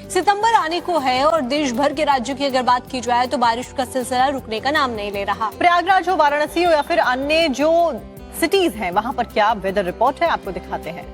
सितंबर आने को है और देश भर के राज्यों की अगर बात की जाए तो बारिश का सिलसिला रुकने का नाम नहीं ले रहा। प्रयागराज हो, वाराणसी हो या फिर अन्य जो सिटीज हैं, वहां पर क्या वेदर रिपोर्ट है आपको दिखाते हैं।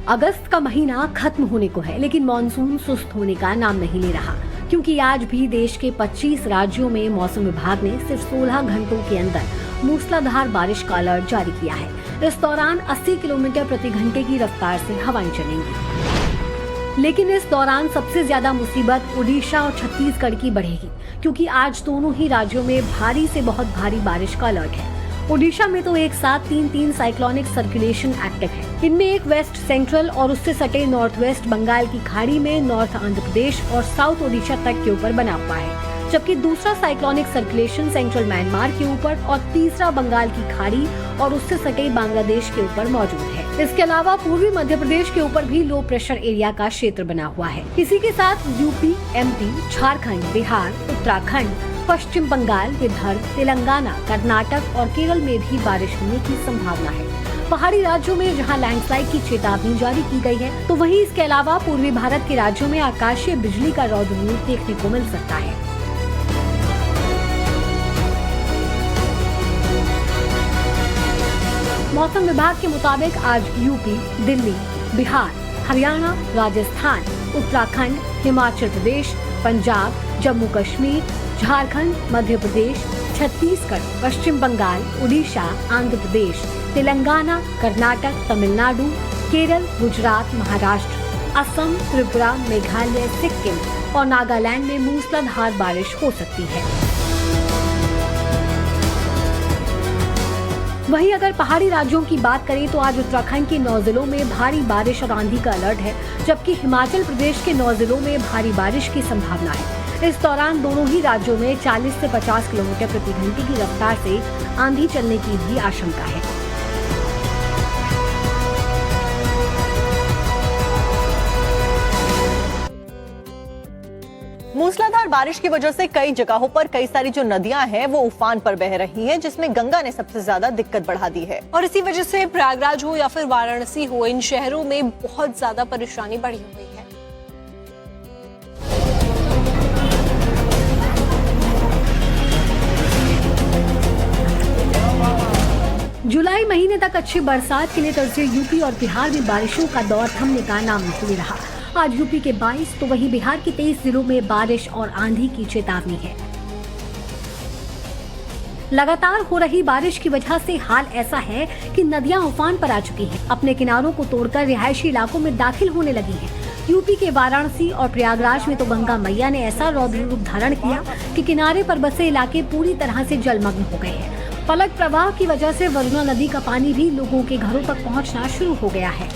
अगस्त का महीना खत्म होने को है, लेकिन मॉनसून सुस्त होने का नाम नहीं ले रहा, क्योंकि आज भी देश के 25 राज्यों में मौसम विभाग ने सिर्फ 16 घंटों के अंदर मूसलाधार बारिश का अलर्ट जारी किया है। इस दौरान 80 किलोमीटर प्रति घंटे की रफ्तार से हवाएं चलेंगी। लेकिन इस दौरान सबसे ज्यादा मुसीबत ओडिशा और छत्तीसगढ़ की बढ़ेगी, क्योंकि आज दोनों ही राज्यों में भारी से बहुत भारी बारिश का अलर्ट है। ओडिशा में तो एक साथ 3 साइक्लोनिक सर्कुलेशन एक्टिव है। इनमें एक वेस्ट सेंट्रल और उससे सटे नॉर्थ वेस्ट बंगाल की खाड़ी में नॉर्थ आंध्र प्रदेश और साउथ ओडिशा तक के ऊपर बना हुआ है, जबकि दूसरा साइक्लोनिक सर्कुलेशन सेंट्रल म्यांमार के ऊपर और तीसरा बंगाल की खाड़ी और उससे सटे बांग्लादेश के ऊपर मौजूद है। इसके अलावा पूर्वी मध्य प्रदेश के ऊपर भी लो प्रेशर एरिया का क्षेत्र बना हुआ है। इसी के साथ यूपी, एमपी, झारखंड, बिहार, उत्तराखंड, पश्चिम बंगाल, विदर्भ, तेलंगाना, कर्नाटक और केरल में भी बारिश होने की संभावना है। पहाड़ी राज्यों में जहां लैंडस्लाइड की चेतावनी जारी की गई है, तो वहीं इसके अलावा पूर्वी भारत के राज्यों में आकाशीय बिजली का रौद्र रूप देखने को मिल सकता है। मौसम विभाग के मुताबिक आज यूपी, दिल्ली, बिहार, हरियाणा, राजस्थान, उत्तराखंड, हिमाचल प्रदेश, पंजाब, जम्मू कश्मीर, झारखंड, मध्य प्रदेश, छत्तीसगढ़, पश्चिम बंगाल, उड़ीसा, आंध्र प्रदेश, तेलंगाना, कर्नाटक, तमिलनाडु, केरल, गुजरात, महाराष्ट्र, असम, त्रिपुरा, मेघालय, सिक्किम और नागालैंड में मूसलाधार बारिश हो सकती है। वहीं अगर पहाड़ी राज्यों की बात करें तो आज उत्तराखंड के 9 जिलों में भारी बारिश और आंधी का अलर्ट है, जबकि हिमाचल प्रदेश के 9 जिलों में भारी बारिश की संभावना है। इस दौरान दोनों ही राज्यों में 40 से 50 किलोमीटर प्रति घंटे की रफ्तार से आंधी चलने की भी आशंका है। मूसलाधार बारिश की वजह से कई जगहों पर कई सारी जो नदियां हैं वो उफान पर बह रही हैं, जिसमें गंगा ने सबसे ज्यादा दिक्कत बढ़ा दी है। और इसी वजह से प्रयागराज हो या फिर वाराणसी हो, इन शहरों में बहुत ज्यादा परेशानी बढ़ी हुई है। जुलाई महीने तक अच्छी बरसात के लिए तरसे यूपी और बिहार में बारिशों का दौर थमने का नाम नहीं ले रहा। आज यूपी के 22 तो वहीं बिहार के 23 जिलों में बारिश और आंधी की चेतावनी है। लगातार हो रही बारिश की वजह से हाल ऐसा है कि नदियां उफान पर आ चुकी हैं, अपने किनारों को तोड़कर रिहायशी इलाकों में दाखिल होने लगी हैं। यूपी के वाराणसी और प्रयागराज में तो गंगा मैया ने ऐसा रौद्र रूप धारण किया कि किनारे पर बसे इलाके पूरी तरह से जलमग्न हो गए हैं। पलट प्रवाह की वजह से वरुणा नदी का पानी भी लोगों के घरों तक पहुंचना शुरू हो गया है।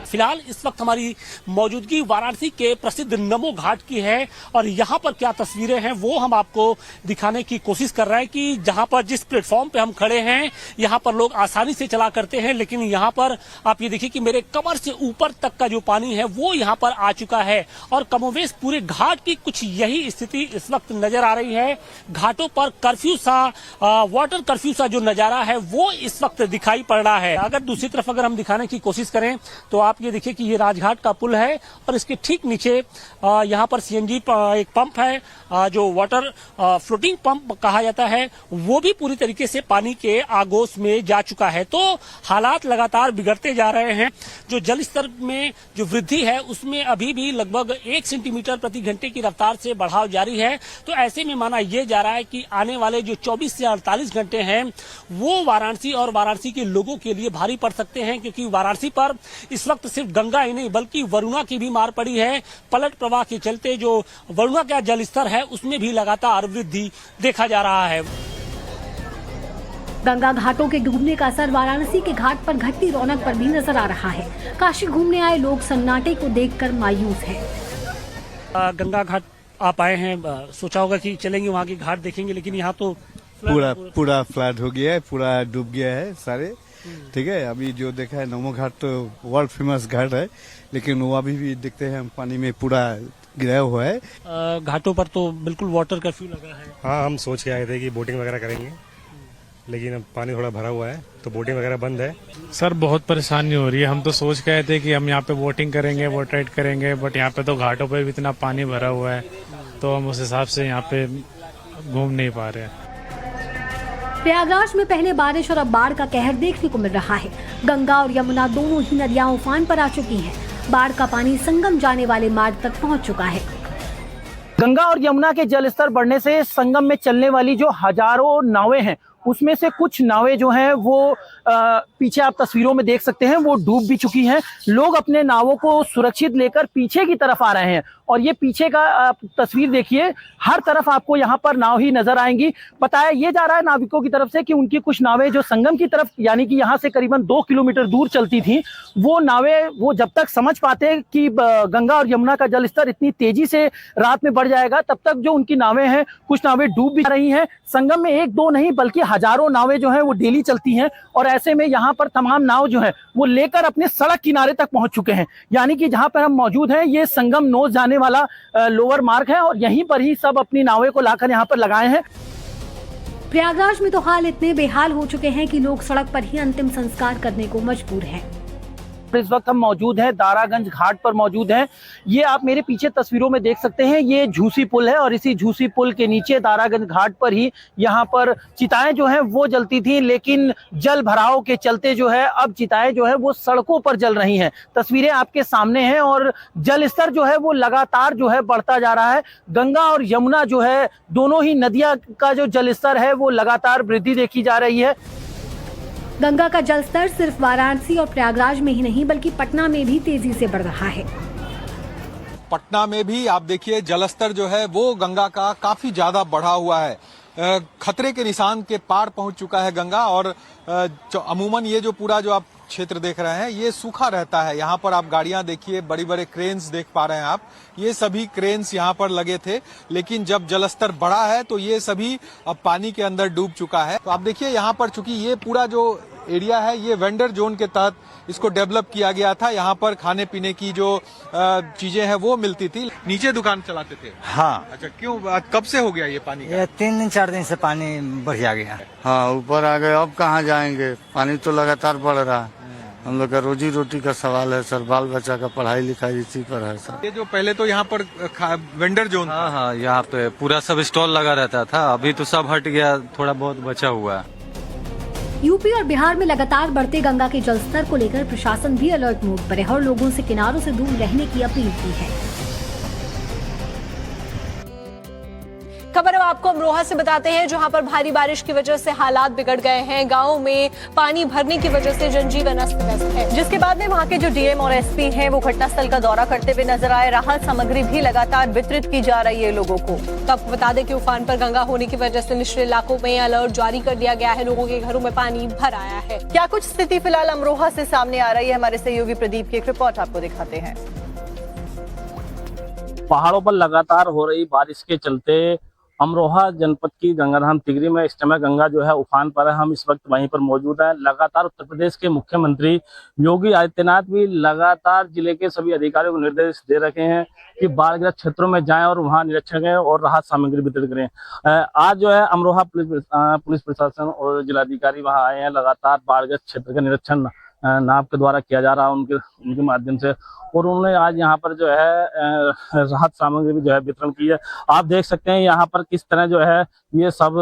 फिलहाल इस वक्त हमारी मौजूदगी वाराणसी के प्रसिद्ध नमो घाट की है और यहाँ पर क्या तस्वीरें हैं वो हम आपको दिखाने की कोशिश कर रहे हैं कि जहाँ पर जिस प्लेटफॉर्म पे हम खड़े हैं यहाँ पर लोग आसानी से चला करते हैं, लेकिन यहाँ पर आप ये देखिए कि मेरे कमर से ऊपर तक का जो पानी है वो यहाँ पर आ चुका है और कमोवेश पूरे घाट की कुछ यही स्थिति इस वक्त नजर आ रही है। घाटों पर कर्फ्यू सा वाटर कर्फ्यू सा जो नजारा है वो इस वक्त दिखाई पड़ रहा है। अगर दूसरी तरफ अगर हम दिखाने की कोशिश करें तो आप ये देखिए कि ये राजघाट का पुल है और इसके ठीक नीचे यहाँ पर सीएनजी एक पंप है, जो वाटर फ्लोटिंग पंप कहा जाता है, वो भी पूरी तरीके से पानी के आगोश में जा चुका है। तो हालात लगातार बिगड़ते जा रहे हैं। जो जल स्तर में जो वृद्धि है उसमें अभी भी लगभग 1 सेंटीमीटर प्रति घंटे की रफ्तार से बढ़ाव जारी है। तो ऐसे में माना यह जा रहा है कि आने वाले जो 24 से 48 घंटे हैं वो वाराणसी और वाराणसी के लोगों के लिए भारी पड़ सकते हैं, क्योंकि वाराणसी पर इस वक्त सिर्फ गंगा ही नहीं बल्कि वरुणा की भी मार पड़ी है। पलट प्रवाह के चलते जो वरुणा का जल स्तर है उसमें भी लगातार वृद्धि देखा जा रहा है। गंगा घाटों के डूबने का असर वाराणसी के घाट पर घटती रौनक पर भी नजर आ रहा है। काशी घूमने आए लोग सन्नाटे को देखकर मायूस हैं। गंगा घाट आप आए हैं, सोचा होगा कि चलेंगे वहाँ के घाट देखेंगे, लेकिन यहाँ तो पूरा फ्लड हो गया है, पूरा डूब गया है सारे। ठीक है, अभी जो देखा है नमो घाट तो वर्ल्ड फेमस घाट है, लेकिन वो अभी भी देखते हैं हम पानी में पूरा गिरा हुआ है। घाटों पर तो बिल्कुल वाटर कर्फ्यू लगा है। हाँ, हम सोच के आए थे कि बोटिंग वगैरह करेंगे, लेकिन अब पानी थोड़ा भरा हुआ है तो बोटिंग वगैरह बंद है। सर बहुत परेशानी हो रही है। हम तो सोच के आए थे कि हम यहाँ पे बोटिंग करेंगे, बोट राइड करेंगे, बट यहाँ पे तो घाटों पे भी इतना पानी भरा हुआ है, तो हम उस हिसाब से यहाँ पे घूम नहीं पा रहे हैं। प्रयागराज में पहले बारिश और अब बाढ़ का कहर देखने को मिल रहा है। गंगा और यमुना दोनों ही नदियां उफान पर आ चुकी हैं। बाढ़ का पानी संगम जाने वाले मार्ग तक पहुंच चुका है। गंगा और यमुना के जलस्तर बढ़ने से संगम में चलने वाली जो हजारों नावें हैं, उसमें से कुछ नावें जो हैं वो पीछे आप तस्वीरों में देख सकते हैं वो डूब भी चुकी हैं। लोग अपने नावों को सुरक्षित लेकर पीछे की तरफ आ रहे हैं और ये पीछे का तस्वीर देखिए, हर तरफ आपको यहाँ पर नाव ही नजर आएंगी। बताया ये जा रहा है नाविकों की तरफ से कि उनकी कुछ नावें जो संगम की तरफ यानी कि यहाँ से करीबन 2 किलोमीटर दूर चलती थी, वो नावें वो जब तक समझ पाते कि गंगा और यमुना का जलस्तर इतनी तेजी से रात में बढ़ जाएगा, तब तक जो उनकी नावें हैं, कुछ नावें डूब भी रही हैं। संगम में 1-2 नहीं बल्कि हजारों नावें जो हैं वो डेली चलती हैं और ऐसे में यहाँ पर तमाम नाव जो है वो लेकर अपने सड़क किनारे तक पहुंच चुके हैं। यानी कि जहां पर हम मौजूद हैं ये संगम नोज जाने वाला लोअर मार्ग है और यहीं पर ही सब अपनी नावें को लाकर यहाँ पर लगाए हैं। प्रयागराज में तो हाल इतने बेहाल हो चुके हैं कि लोग सड़क पर ही अंतिम संस्कार करने को मजबूर हैं। इस वक्त हम मौजूद हैं दारागंज घाट पर मौजूद हैं। ये आप मेरे पीछे तस्वीरों में देख सकते हैं, ये झूसी पुल है और इसी झूसी पुल के नीचे दारागंज घाट पर ही यहाँ पर चिताएं जो हैं वो जलती थी, लेकिन जल भराव के चलते जो है अब चिताएं जो है वो सड़कों पर जल रही हैं। तस्वीरें आपके सामने हैं और जल स्तर जो है वो लगातार जो है बढ़ता जा रहा है। गंगा और यमुना जो है दोनों ही नदियां का जो जल स्तर है वो लगातार वृद्धि देखी जा रही है। गंगा का जलस्तर सिर्फ वाराणसी और प्रयागराज में ही नहीं बल्कि पटना में भी तेजी से बढ़ रहा है। पटना में भी आप देखिए जलस्तर जो है वो गंगा का काफी ज्यादा बढ़ा हुआ है। खतरे के निशान के पार पहुंच चुका है गंगा और अमूमन ये जो पूरा जो आप क्षेत्र देख रहे हैं ये सूखा रहता है। यहाँ पर आप गाड़ियां देखिए, बड़ी बड़े क्रेन्स देख पा रहे हैं आप, ये सभी क्रेन्स यहाँ पर लगे थे, लेकिन जब जलस्तर बढ़ा है तो ये सभी अब पानी के अंदर डूब चुका है। तो आप देखिए यहाँ पर चूंकि ये पूरा जो एरिया है ये वेंडर जोन के तहत इसको डेवलप किया गया था। यहाँ पर खाने पीने की जो चीजें हैं वो मिलती थी। नीचे दुकान चलाते थे? हाँ। अच्छा, क्यों, कब से हो गया ये पानी का? ये 3-4 दिन से पानी बढ़िया गया। हाँ, ऊपर आ गए, अब कहाँ जाएंगे, पानी तो लगातार बढ़ रहा है। हम लोग का रोजी रोटी का सवाल है सर, बाल बच्चा का पढ़ाई लिखाई इसी पर है सर। ये जो पहले तो यहाँ पर वेंडर जोन था। हाँ, यहाँ पे पूरा सब स्टॉल लगा रहता था, अभी तो सब हट गया, थोड़ा बहुत बचा हुआ है। यूपी और बिहार में लगातार बढ़ते गंगा के जलस्तर को लेकर प्रशासन भी अलर्ट मोड पर है और लोगों से किनारों से दूर रहने की अपील की है। खबर अब आपको अमरोहा से बताते हैं, जहां पर भारी बारिश की वजह से हालात बिगड़ गए हैं। गांव में पानी भरने की वजह से जनजीवन अस्त व्यस्त है, जिसके बाद में वहां के जो डीएम और एसपी हैं वो घटनास्थल का दौरा करते हुए नजर आए। राहत सामग्री भी लगातार वितरित की जा रही है लोगों को। तो आपको बता दें कि उफान पर गंगा होने की वजह से निचले इलाकों में अलर्ट जारी कर दिया गया है। लोगों के घरों में पानी भर आया है। क्या कुछ स्थिति फिलहाल अमरोहा से सामने आ रही है, हमारे सहयोगी प्रदीप की एक रिपोर्ट आपको दिखाते हैं। पहाड़ों पर लगातार हो रही बारिश के चलते अमरोहा जनपद की गंगाधाम तिगरी में इस समय गंगा जो है उफान पर है। हम इस वक्त वहीं पर मौजूद हैं। लगातार उत्तर प्रदेश के मुख्यमंत्री योगी आदित्यनाथ भी लगातार जिले के सभी अधिकारियों को निर्देश दे रखे हैं कि बाढ़ग्रस्त क्षेत्रों में जाएं और वहां निरीक्षण करें और राहत सामग्री वितरित करें। आज जो है अमरोहा पुलिस प्रशासन और जिलाधिकारी वहां आए हैं। लगातार बाढ़ग्रस्त क्षेत्र का निरीक्षण नाव के द्वारा किया जा रहा है उनके माध्यम से, और उन्होंने आज यहाँ पर जो है राहत सामग्री भी जो है वितरण की है। आप देख सकते हैं यहाँ पर किस तरह जो है ये सब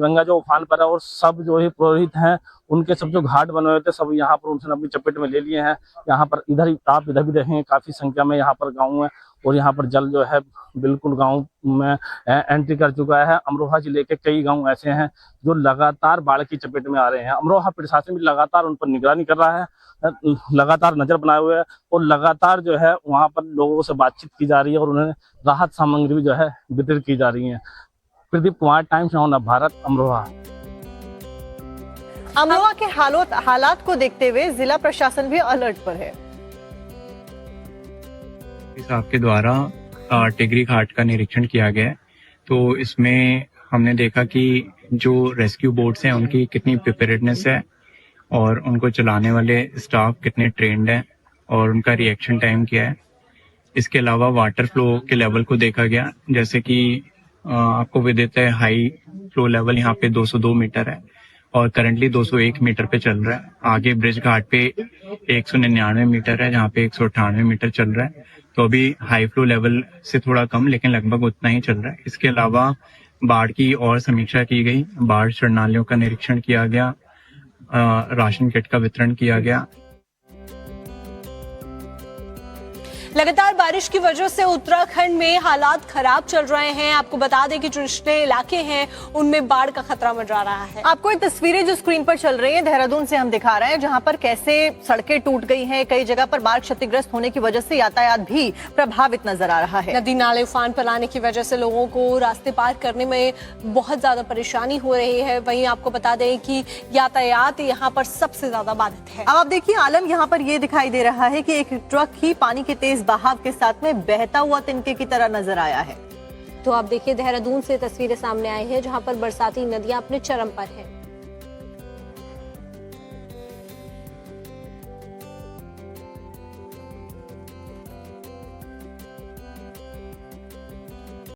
गंगा जो उफान पर है और सब जो है पुरोहित हैं उनके सब जो घाट बने हुए थे सब यहाँ पर उनसे अपनी चपेट में ले लिए हैं। यहाँ पर आप इधर भी देखेंगे काफी संख्या में यहाँ पर गाँव है और यहाँ पर जल जो है बिल्कुल गांव में एंट्री कर चुका है। अमरोहा जिले के कई गांव ऐसे हैं जो लगातार बाढ़ की चपेट में आ रहे हैं। अमरोहा प्रशासन भी लगातार उन पर निगरानी कर रहा है, लगातार नजर बनाए हुए है और लगातार जो है वहां पर लोगों से बातचीत की जा रही है और उन्हें राहत सामग्री भी जो है वितरित की जा रही है। Pradeep Kumar, Times of Bharat, Amroha. अमरोहा के हालात को देखते हुए जिला प्रशासन भी अलर्ट पर है। आपके द्वारा टिगरी घाट का निरीक्षण किया गया है, तो इसमें हमने देखा कि जो रेस्क्यू बोट्स हैं उनकी कितनी प्रिपेयर्डनेस है और उनको चलाने वाले स्टाफ कितने ट्रेंड हैं और उनका रिएक्शन टाइम क्या है। इसके अलावा वाटर फ्लो के लेवल को देखा गया, जैसे कि आपको विदित है हाई फ्लो लेवल यहाँ पे 202 मीटर है और करंटली 201 मीटर पे चल रहा है। आगे ब्रिज घाट पे 199 मीटर है जहाँ पे 198 मीटर चल रहा है। तो अभी हाई फ्लो लेवल से थोड़ा कम लेकिन लगभग उतना ही चल रहा है। इसके अलावा बाढ़ की और समीक्षा की गई, बाढ़ शरणालयों का निरीक्षण किया गया, राशन किट का वितरण किया गया। लगातार बारिश की वजह से उत्तराखंड में हालात खराब चल रहे हैं। आपको बता दें कि जो निचले इलाके हैं उनमें बाढ़ का खतरा मंडरा रहा है। आपको ये तस्वीरें जो स्क्रीन पर चल रही हैं देहरादून से हम दिखा रहे हैं, जहां पर कैसे सड़कें टूट गई हैं। कई जगह पर मार्ग क्षतिग्रस्त होने की वजह से यातायात भी प्रभावित नजर आ रहा है। नदी नाले उफान पर आने की वजह से लोगों को रास्ते पार करने में बहुत ज्यादा परेशानी हो रही है। वहीं आपको बता दें कि यातायात यहाँ पर सबसे ज्यादा बाधित है। अब आप देखिए आलम, यहाँ पर ये दिखाई दे रहा है कि एक ट्रक ही पानी के तेज बहाव के साथ में बहता हुआ तिनके की तरह नजर आया है। तो आप देखिए देहरादून से तस्वीरें सामने आई है जहां पर बरसाती नदियां अपने चरम पर हैं।